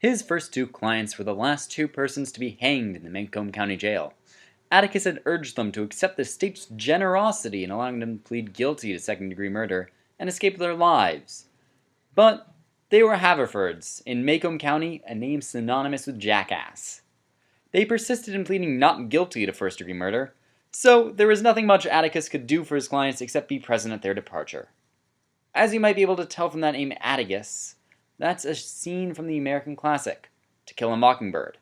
His first two clients were the last two persons to be hanged in the Macomb County Jail. Atticus had urged them to accept the state's generosity in allowing them to plead guilty to second-degree murder and escape their lives. But they were Haverfords, in Macomb County, a name synonymous with jackass. They persisted in pleading not guilty to first-degree murder, so there was nothing much Atticus could do for his clients except be present at their departure. As you might be able to tell from that name Atticus, that's a scene from the American classic, To Kill a Mockingbird.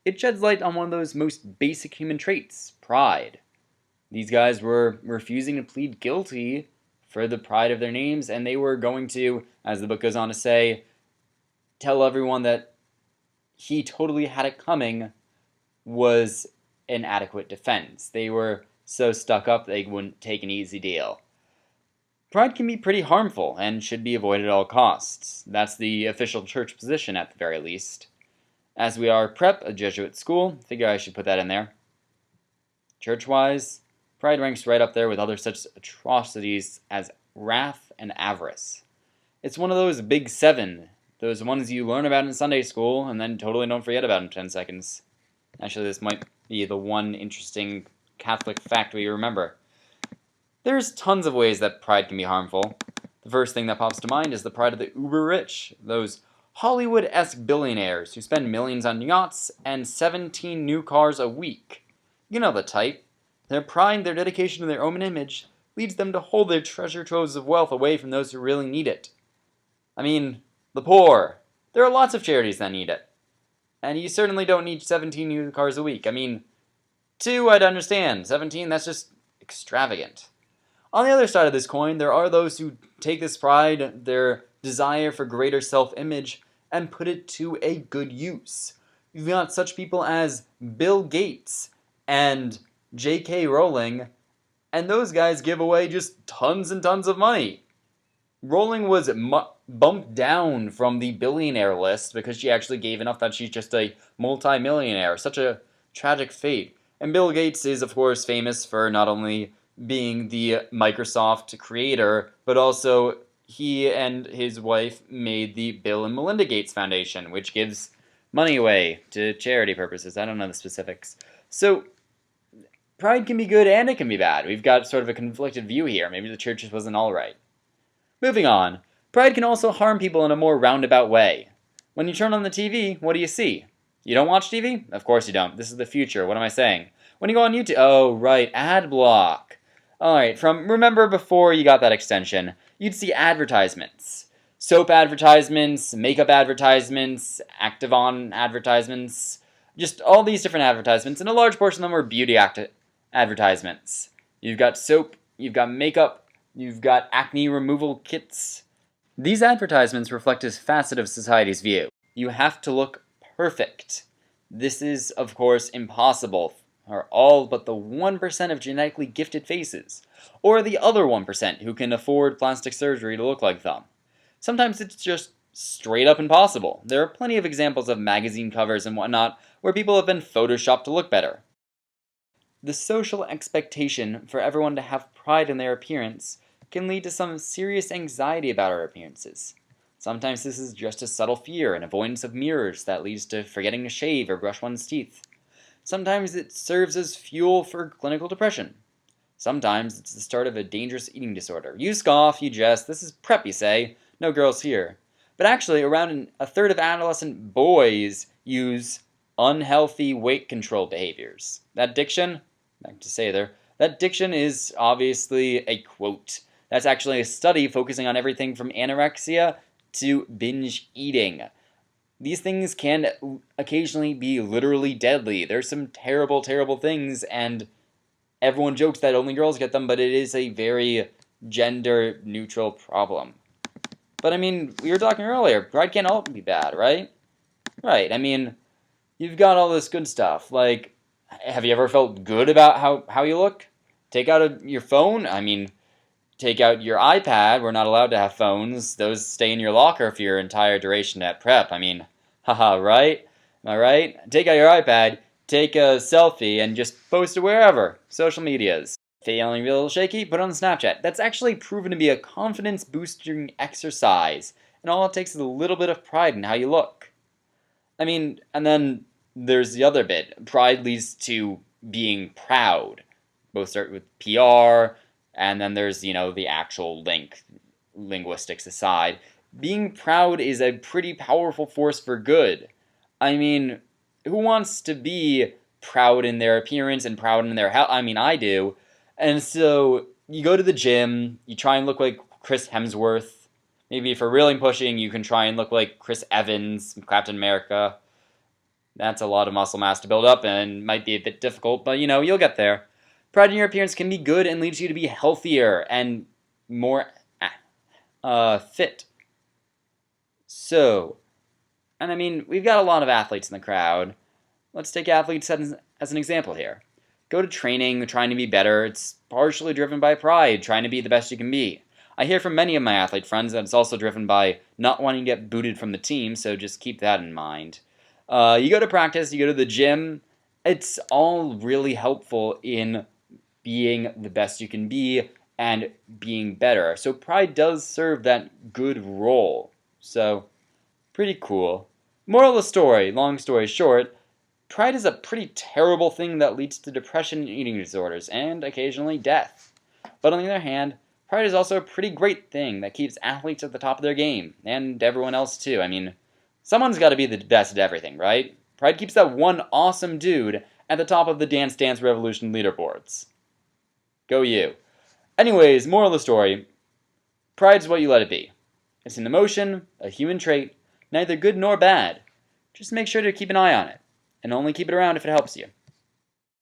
It sheds light on one of those most basic human traits, pride. These guys were refusing to plead guilty for the pride of their names, and they were going to, as the book goes on to say, tell everyone that he totally had it coming was an adequate defense. They were so stuck up they wouldn't take an easy deal. Pride can be pretty harmful and should be avoided at all costs. That's the official church position at the very least. As we are Prep, a Jesuit school, figure I should put that in there. Church-wise, pride ranks right up there with other such atrocities as wrath and avarice. It's one of those big seven, those ones you learn about in Sunday school and then totally don't forget about in 10 seconds. Actually, this might be the one interesting Catholic fact we remember. There's tons of ways that pride can be harmful. The first thing that pops to mind is the pride of the uber-rich, those Hollywood-esque billionaires who spend millions on yachts and 17 new cars a week. You know the type. Their pride, their dedication to their own image, leads them to hold their treasure troves of wealth away from those who really need it. I mean, the poor. There are lots of charities that need it. And you certainly don't need 17 new cars a week. I mean, 2 I'd understand. 17, that's just extravagant. On the other side of this coin, there are those who take this pride, their desire for greater self-image, and put it to a good use. You've got such people as Bill Gates and J.K. Rowling, and those guys give away just tons and tons of money. Rowling was bumped down from the billionaire list because she actually gave enough that she's just a multi-millionaire. Such a tragic fate. And Bill Gates is, of course, famous for not only being the Microsoft creator, but also he and his wife made the Bill and Melinda Gates Foundation, which gives money away to charity purposes. I don't know the specifics. So, pride can be good and it can be bad. We've got sort of a conflicted view here. Maybe the church just wasn't all right. Moving on, pride can also harm people in a more roundabout way. When you turn on the TV, what do you see? You don't watch TV? Of course you don't. This is the future. What am I saying? When you go on YouTube, oh right, ad block. Alright, remember before you got that extension, you'd see advertisements. Soap advertisements, makeup advertisements, Activon advertisements, just all these different advertisements, and a large portion of them were beauty advertisements. You've got soap, you've got makeup, you've got acne removal kits. These advertisements reflect a facet of society's view. You have to look perfect. This is, of course, impossible for all but the 1% of genetically gifted faces, or the other 1% who can afford plastic surgery to look like them. Sometimes it's just straight up impossible. There are plenty of examples of magazine covers and whatnot where people have been photoshopped to look better. The social expectation for everyone to have pride in their appearance can lead to some serious anxiety about our appearances. Sometimes this is just a subtle fear and avoidance of mirrors that leads to forgetting to shave or brush one's teeth. Sometimes it serves as fuel for clinical depression. Sometimes it's the start of a dangerous eating disorder. You scoff, you jest, this is prep, you say, no girls here. But actually, around a third of adolescent boys use unhealthy weight control behaviors. That diction, back to say there, that diction is obviously a quote. That's actually a study focusing on everything from anorexia to binge eating. These things can occasionally be literally deadly. There's some terrible, terrible things, and everyone jokes that only girls get them, but it is a very gender-neutral problem. But I mean, we were talking earlier, pride can't all be bad, right? Right, I mean, you've got all this good stuff. Like, have you ever felt good about how you look? Take out your phone, I mean, take out your iPad. We're not allowed to have phones. Those stay in your locker for your entire duration at prep. I mean, haha, right? Am I right? Take out your iPad, take a selfie, and just post it wherever. Social medias. Feeling a little shaky? Put it on Snapchat. That's actually proven to be a confidence-boosting exercise, and all it takes is a little bit of pride in how you look. I mean, and then there's the other bit. Pride leads to being proud. Both start with PR, and then there's, the actual linguistics aside. Being proud is a pretty powerful force for good. I mean, who wants to be proud in their appearance and proud in their health? I mean, I do. And so you go to the gym, you try and look like Chris Hemsworth. Maybe if you're really pushing, you can try and look like Chris Evans from Captain America. That's a lot of muscle mass to build up and might be a bit difficult, but you'll get there. Pride in your appearance can be good and leads you to be healthier and more fit. So, and I mean, we've got a lot of athletes in the crowd. Let's take athletes as an example here. Go to training, trying to be better. It's partially driven by pride, trying to be the best you can be. I hear from many of my athlete friends that it's also driven by not wanting to get booted from the team, so just keep that in mind. You go to practice, you go to the gym. It's all really helpful in being the best you can be and being better. So pride does serve that good role. So, pretty cool. Moral of the story, long story short, pride is a pretty terrible thing that leads to depression and eating disorders, and occasionally death. But on the other hand, pride is also a pretty great thing that keeps athletes at the top of their game, and everyone else too. I mean, someone's got to be the best at everything, right? Pride keeps that one awesome dude at the top of the Dance Dance Revolution leaderboards. Go you. Anyways, moral of the story, pride's what you let it be. It's an emotion, a human trait, neither good nor bad. Just make sure to keep an eye on it, and only keep it around if it helps you.